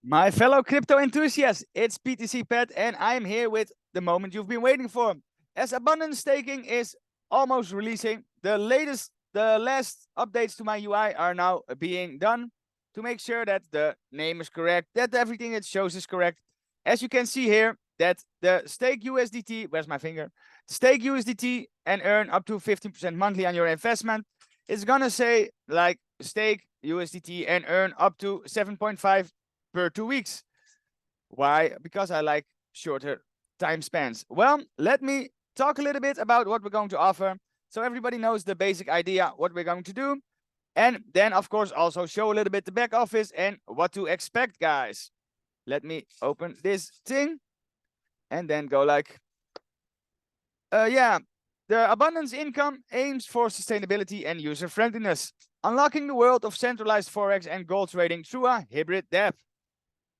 My fellow crypto enthusiasts, it's PTC Pet, and I'm here with the moment you've been waiting for. As abundance staking is almost releasing, the last updates to my UI are now being done to make sure that the name is correct, that everything it shows is correct. As you can see here, that the stake USDT, where's my finger? Stake USDT and earn up to 15% monthly on your investment. It's gonna say like stake USDT and earn up to 7.5 per 2 weeks. Why? Because I like shorter time spans. Well, let me talk a little bit about what we're going to offer so everybody knows the basic idea what we're going to do. And then, of course, also show a little bit the back office and what to expect, guys. Let me open this thing and then go like, yeah, the abundance income aims for sustainability and user friendliness, unlocking the world of centralized forex and gold trading through a hybrid DEP.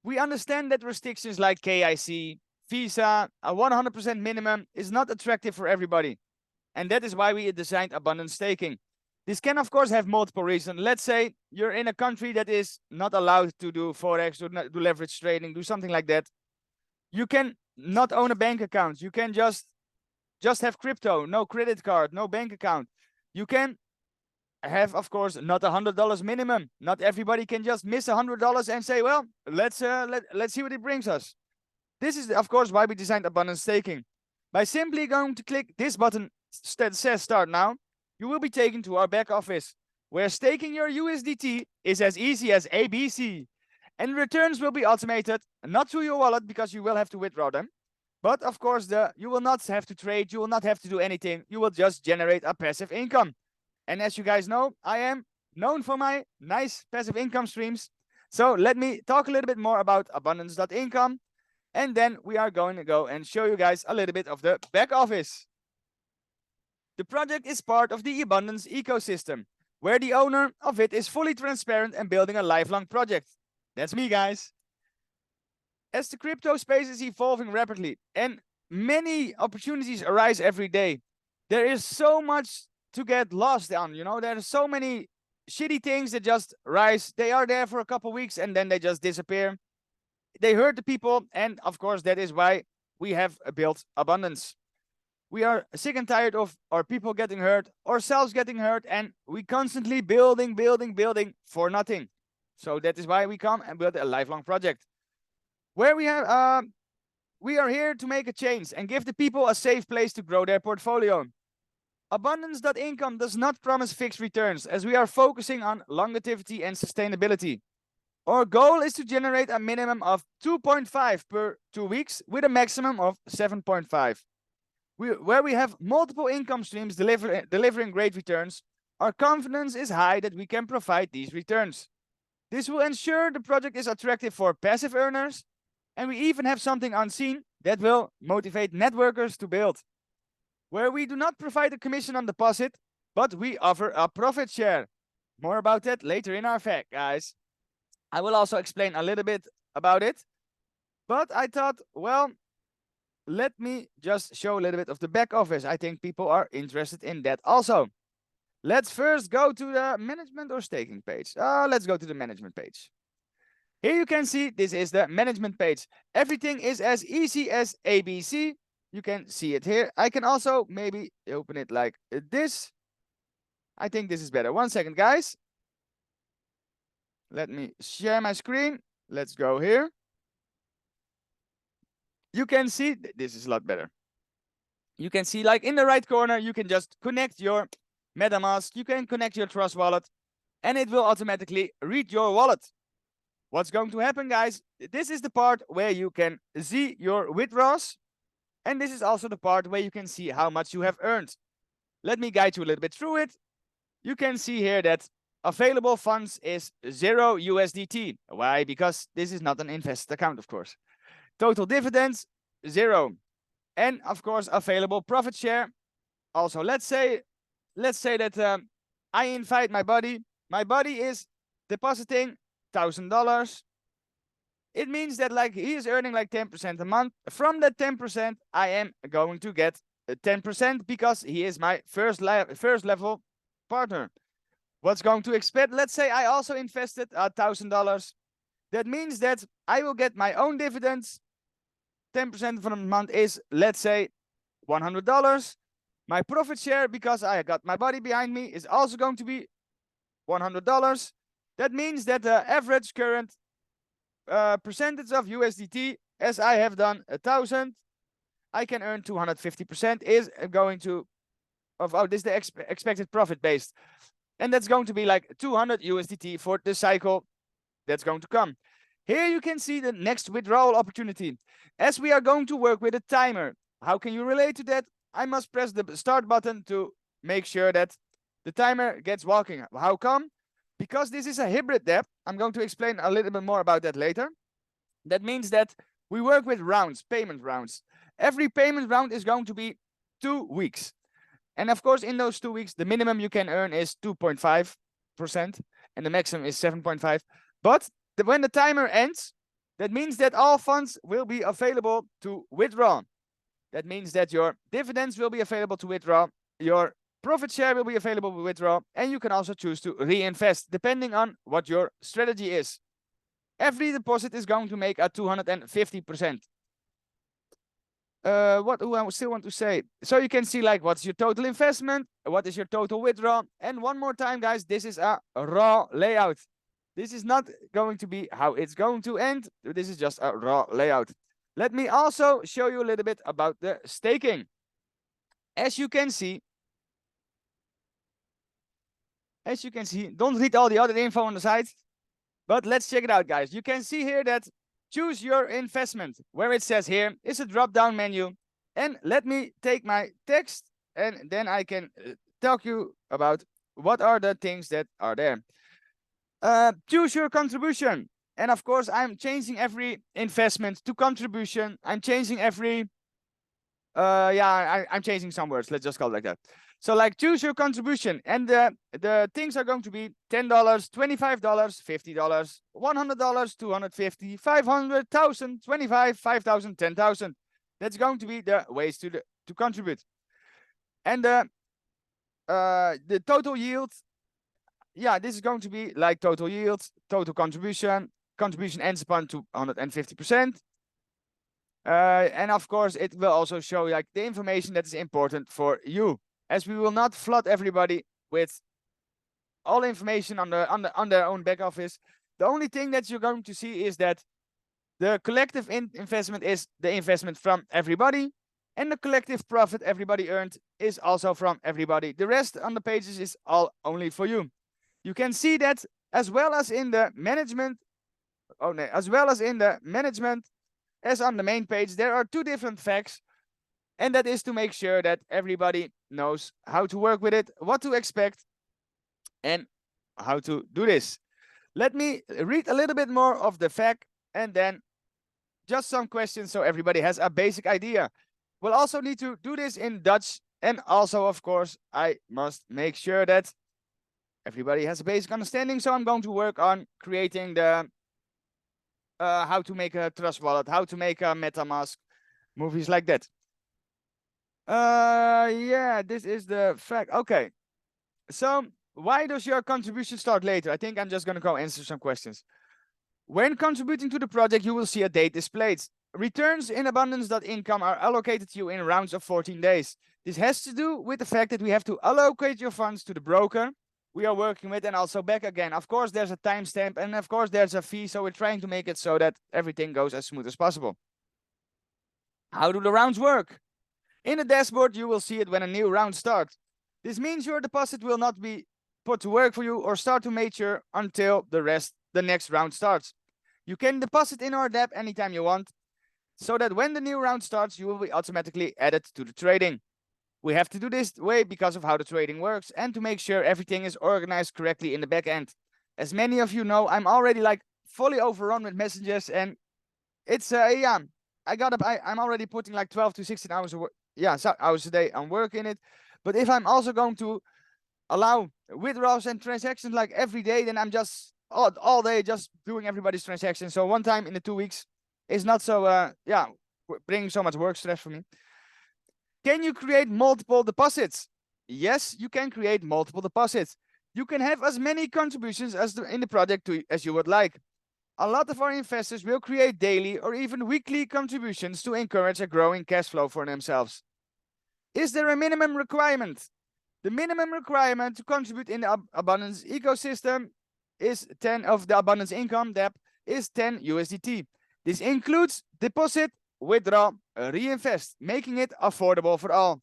We understand that restrictions like KIC, Visa, a 100% minimum is not attractive for everybody. And that is why we designed abundance staking. This can, of course, have multiple reasons. Let's say you're in a country that is not allowed to do Forex, do leverage trading, do something like that. You can not own a bank account. You can just have crypto, no credit card, no bank account. You can have, of course, not $100 minimum. Not everybody can just miss $100 and say, well, let's see what it brings us. This is, of course, why we designed abundance staking. By simply going to click this button that says start now, you will be taken to our back office, where staking your USDT is as easy as ABC. And returns will be automated, not through your wallet because you will have to withdraw them. But of course, you will not have to trade, you will not have to do anything. You will just generate a passive income. And as you guys know, I am known for my nice passive income streams. So let me talk a little bit more about abundance.income. And then we are going to go and show you guys a little bit of the back office. The project is part of the Abundance ecosystem, where the owner of it is fully transparent and building a lifelong project. That's me, guys. As the crypto space is evolving rapidly and many opportunities arise every day, there is so much to get lost on. You know, there are so many shitty things that just rise. They are there for a couple weeks and then they just disappear. They hurt the people, and of course, that is why we have built abundance. We are sick and tired of our people getting hurt, ourselves getting hurt, and we constantly building for nothing. So that is why we come and build a lifelong project where we are here to make a change and give the people a safe place to grow their portfolio. Abundance.income does not promise fixed returns, as we are focusing on longevity and sustainability. Our goal is to generate a minimum of 2.5 per 2 weeks with a maximum of 7.5. Where we have multiple income streams delivering great returns, our confidence is high that we can provide these returns. This will ensure the project is attractive for passive earners, and we even have something unseen that will motivate networkers to build. Where we do not provide a commission on deposit, but we offer a profit share. More about that later in our fact, guys. I will also explain a little bit about it. But I thought, well, let me just show a little bit of the back office. I think people are interested in that also. Let's first go to the management or staking page. Let's go to the management page. Here you can see this is the management page. Everything is as easy as ABC. You can see it here. I can also maybe open it like this. I think this is better. 1 second, guys. Let me share my screen. Let's go here. You can see, this is a lot better. You can see like in the right corner, you can just connect your Metamask. You can connect your Trust wallet and it will automatically read your wallet. What's going to happen, guys? This is the part where you can see your withdrawals. And this is also the part where you can see how much you have earned. Let me guide you a little bit through it. You can see here that available funds is 0 USDT. Why? Because this is not an invested account, of course. Total dividends, 0. And of course, available profit share. Also, let's say that I invite my buddy. My buddy is depositing $1,000. It means that like he is earning like 10% a month. From that 10%, I am going to get 10% because he is my first level partner. What's going to expect? Let's say I also invested $1,000. That means that I will get my own dividends. 10% from the month is, let's say, $100. My profit share, because I got my body behind me, is also going to be $100. That means that the average current percentage of USDT, as I have done 1,000, I can earn 250% is going to, this is the expected profit based. And that's going to be like 200 USDT for the cycle that's going to come. Here you can see the next withdrawal opportunity. As we are going to work with a timer, how can you relate to that? I must press the start button to make sure that the timer gets walking. How come? Because this is a hybrid debt. I'm going to explain a little bit more about that later. That means that we work with rounds, payment rounds. Every payment round is going to be 2 weeks. And of course, in those 2 weeks, the minimum you can earn is 2.5% and the maximum is 7.5. But when the timer ends, that means that all funds will be available to withdraw. That means that your dividends will be available to withdraw, your profit share will be available to withdraw, and you can also choose to reinvest depending on what your strategy is. Every deposit is going to make a 250%. What do I still want to say? So you can see like what's your total investment, what is your total withdrawal, and one more time, guys, this is a raw layout. This is not going to be how it's going to end. This is just a raw layout. Let me also show you a little bit about the staking. As you can see, don't read all the other info on the side, but let's check it out, guys. You can see here that choose your investment, where it says here is a drop-down menu. And let me take my text and then I can talk you about what are the things that are there. Choose your contribution. And of course, I'm changing every investment to contribution. I'm changing every, I'm changing some words. Let's just call it like that. So like choose your contribution. And the things are going to be $10, $25, $50, $100, $250, $500, $1,000, $25, $5,000, $10,000. That's going to be the ways to contribute. And the total yield, yeah, this is going to be like total yield, total contribution. Contribution ends upon 250%. And of course, it will also show like the information that is important for you, as we will not flood everybody with all information on their own back office. The only thing that you're going to see is that the collective investment is the investment from everybody, and the collective profit everybody earned is also from everybody. The rest on the pages is all only for you. You can see that as well as in the management, as on the main page, there are 2 different facts, and that is to make sure that everybody knows how to work with it, what to expect, and how to do this. Let me read a little bit more of the fact, and then just some questions so everybody has a basic idea. We'll also need to do this in Dutch, and also, of course, I must make sure that everybody has a basic understanding. So I'm going to work on creating the how to make a Trust Wallet, how to make a Metamask, movies like that. Yeah, this is the fact. Okay, so why does your contribution start later? I think I'm just going to go answer some questions. When contributing to the project, you will see a date displayed. Returns in abundance.income are allocated to you in rounds of 14 days. This has to do with the fact that we have to allocate your funds to the broker we are working with and also back again. Of course, there's a timestamp and of course there's a fee. So we're trying to make it so that everything goes as smooth as possible. How do the rounds work? In the dashboard, you will see it when a new round starts. This means your deposit will not be put to work for you or start to mature until the next round starts. You can deposit in our DApp anytime you want, so that when the new round starts, you will be automatically added to the trading. We have to do this way because of how the trading works and to make sure everything is organized correctly in the back end. As many of you know, I'm already like fully overrun with messages, and it's yeah, I'm already putting like 12 to 16 hours hours a day on work in it. But if I'm also going to allow withdrawals and transactions like every day, then I'm just all day just doing everybody's transactions. So one time in the 2 weeks is not so bringing so much work stress for me. Can you create multiple deposits? Yes, you can create multiple deposits. You can have as many contributions as in the project as you would like. A lot of our investors will create daily or even weekly contributions to encourage a growing cash flow for themselves. Is there a minimum requirement? The minimum requirement to contribute in the Abundance ecosystem is 10 of the Abundance income debt is 10 USDT. This includes deposit, withdraw, reinvest, making it affordable for all.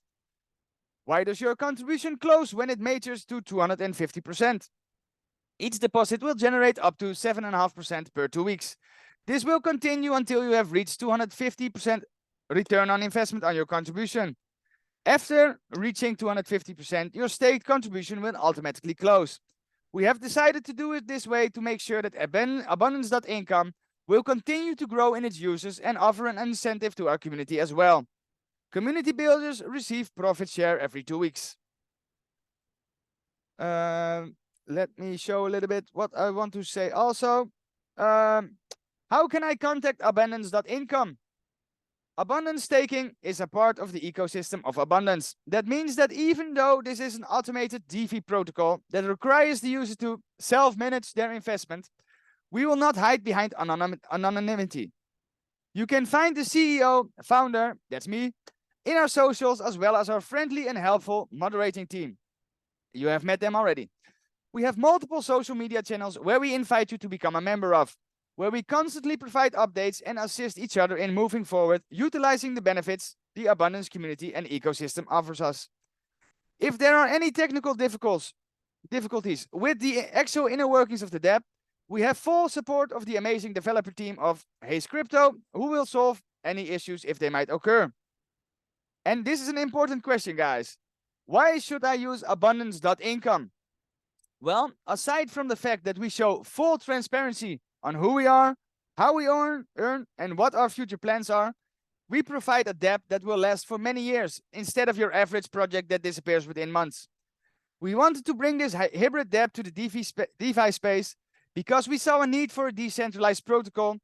Why does your contribution close when it matures to 250%? Each deposit will generate up to 7.5% per 2 weeks. This will continue until you have reached 250% return on investment on your contribution. After reaching 250%, your staked contribution will automatically close. We have decided to do it this way to make sure that Abundance.income will continue to grow in its users and offer an incentive to our community as well. Community builders receive profit share every 2 weeks. Let me show a little bit what I want to say also. How can I contact Abundance.income? Abundance staking is a part of the ecosystem of Abundance. That means that even though this is an automated Defi protocol that requires the user to self-manage their investment, we will not hide behind anonymity. You can find the CEO, founder, that's me, in our socials as well as our friendly and helpful moderating team. You have met them already. We have multiple social media channels where we invite you to become a member of, where we constantly provide updates and assist each other in moving forward, utilizing the benefits the Abundance community and ecosystem offers us. If there are any technical difficulties with the actual inner workings of the dApp, we have full support of the amazing developer team of Heeey Crypto, who will solve any issues if they might occur. And this is an important question, guys. Why should I use Abundance.income? Well, aside from the fact that we show full transparency on who we are, how we earn, and what our future plans are, we provide a dApp that will last for many years instead of your average project that disappears within months. We wanted to bring this hybrid dApp to the DeFi space because we saw a need for a decentralized protocol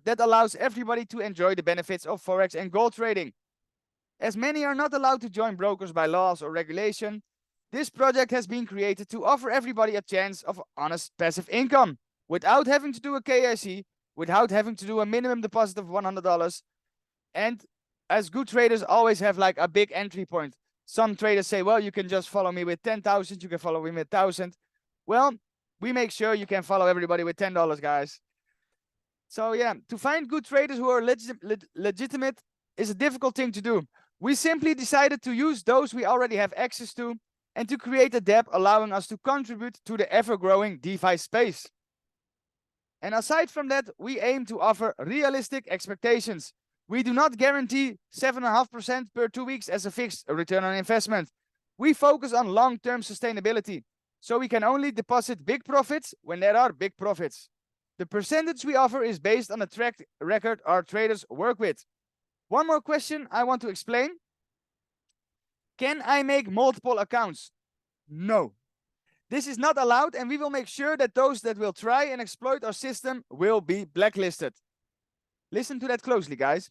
that allows everybody to enjoy the benefits of Forex and gold trading. As many are not allowed to join brokers by laws or regulation, this project has been created to offer everybody a chance of honest passive income without having to do a KYC, without having to do a minimum deposit of $100. And as good traders always have like a big entry point. Some traders say, well, you can just follow me with 10,000, you can follow me with 1,000. Well, we make sure you can follow everybody with $10, guys. So yeah, to find good traders who are legitimate is a difficult thing to do. We simply decided to use those we already have access to and to create a dApp allowing us to contribute to the ever-growing DeFi space. And aside from that, we aim to offer realistic expectations. We do not guarantee 7.5% per 2 weeks as a fixed return on investment. We focus on long-term sustainability, so we can only deposit big profits when there are big profits. The percentage we offer is based on the track record our traders work with. One more question I want to explain. Can I make multiple accounts? No. This is not allowed, and we will make sure that those that will try and exploit our system will be blacklisted. Listen to that closely, guys.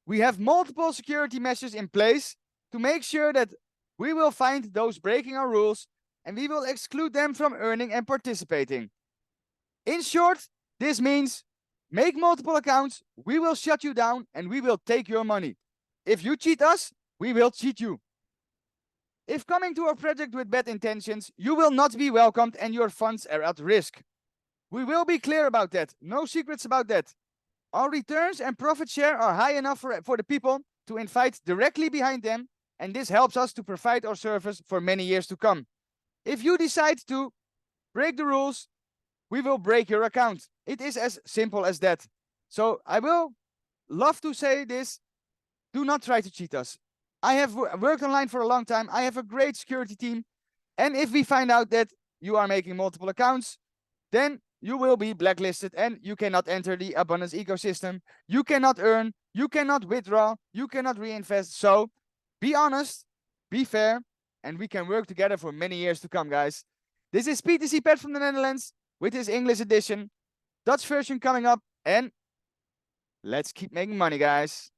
We have multiple security measures in place to make sure that we will find those breaking our rules and we will exclude them from earning and participating. In short, this means make multiple accounts, we will shut you down and we will take your money. If you cheat us, we will cheat you. If coming to our project with bad intentions, you will not be welcomed and your funds are at risk. We will be clear about that. No secrets about that. Our returns and profit share are high enough for the people to invite directly behind them, and this helps us to provide our service for many years to come. If you decide to break the rules, we will break your account. It is as simple as that. So I will love to say this. Do not try to cheat us. I have worked online for a long time. I have a great security team. And if we find out that you are making multiple accounts, then you will be blacklisted and you cannot enter the Abundance ecosystem. You cannot earn, you cannot withdraw, you cannot reinvest. So be honest, be fair, and we can work together for many years to come, guys. This is PTC Pet from the Netherlands with his English edition. Dutch version coming up, and let's keep making money, guys.